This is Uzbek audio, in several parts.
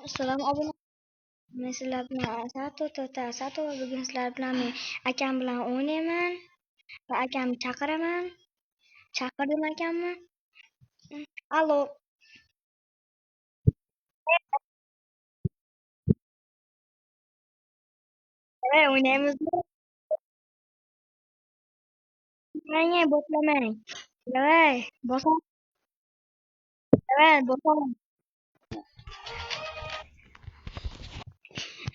Assalomu obuna. Men sizlar bilan Sato va bugun sizlar bilan men akam bilan o'ynayman va akamni chaqiraman. Chaqirdim akamni. Allo. O'ynaymizmi? Menga boslamang. Davay, bosam. Davay, bosam.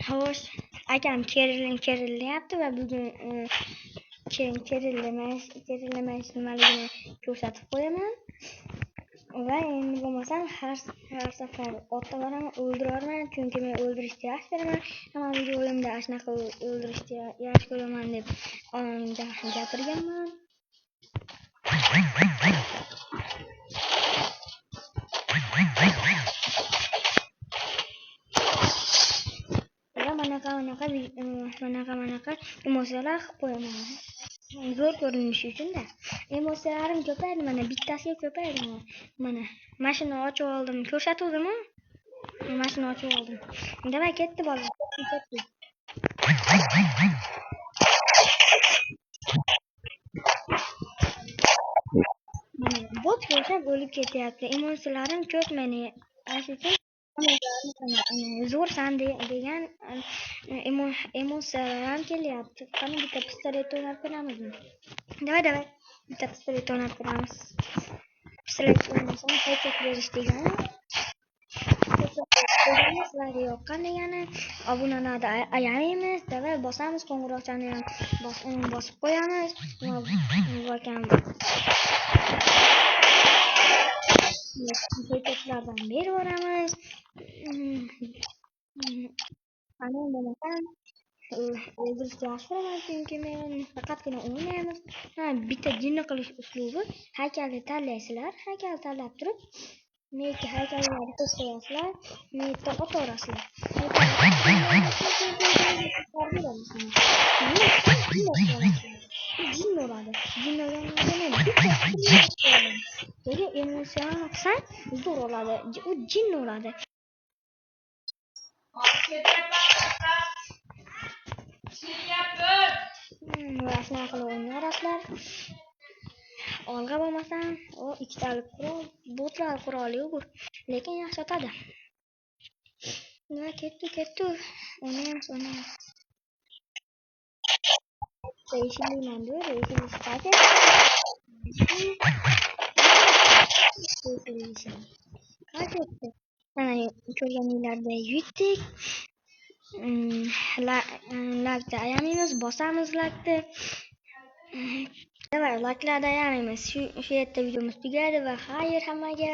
Xo'sh, akam kerilyapti va bugun kerillamaysiz nimaligini ko'rsatib qo'yaman. Va endi bo'lmasam har safar otda boraman, o'ldirarman, chunki men o'ldirishni yaxshi ko'raman. Hamma videoyimda shunaqa o'ldirishni yaxshi ko'raman deb gapirganman. Va manaqa emotsiyalar qilib qo'yaman. Zo'r ko'rinishi uchun-da. Emotsiyalarim ko'paydi, mana bittasiga ko'paydi. Mana mashina ochib oldim, ko'rsatuvdim-ku. Mashina ochib oldim. Davay ketdi bola, ketdi. Mana bot ko'rsam o'lib ketyapti. Emotsiyalarim ko'p meni. Zo'rsan degan emotsiyalar kelyapti. Qani bitta pistolet o'ynab ko'ramizmi? Davay. Bitta pistolet o'ynab ko'ramiz. Pistolet o'ynasam headshot berish degani. Sizlarga yoqqan degani obunalarni ayamaymiz. Davay bosamiz, qo'ng'iroqchani ham bosib qo'yamiz. Headshotlardan berib yuboramiz. Qani bo'lmasam o'ldirishni yaxshi ko'raman, chunki men faqatgina o'ynaymiz. Bitta jinni qilish uslubi. Haykalni tanlaysizlar, haykal tanlab turib, neki haykallarni qo'yasizlar, netdan otaverasizlar. Jin bo'ladi. Jin bo'lganda emotsiyalar qilsang zo'r bo'ladi. U jin bo'ladi. Va shunaqa qilib o'ynayverasizlar. Olg'a bo'lmasam, ikkitalik qurol, botlar quroli-ku, lekin yaxshi otadi. Nima ketdi. O'ynaymiz. Reytinglayman-da, reyting qayta. Qayta. Mana ko'rganinglardek yutdik. Lakda ayamaymiz, bosamiz lakda. Davay, laklarda ayamaymiz. Shu yerda videomiz tugadi va xayr hammaga.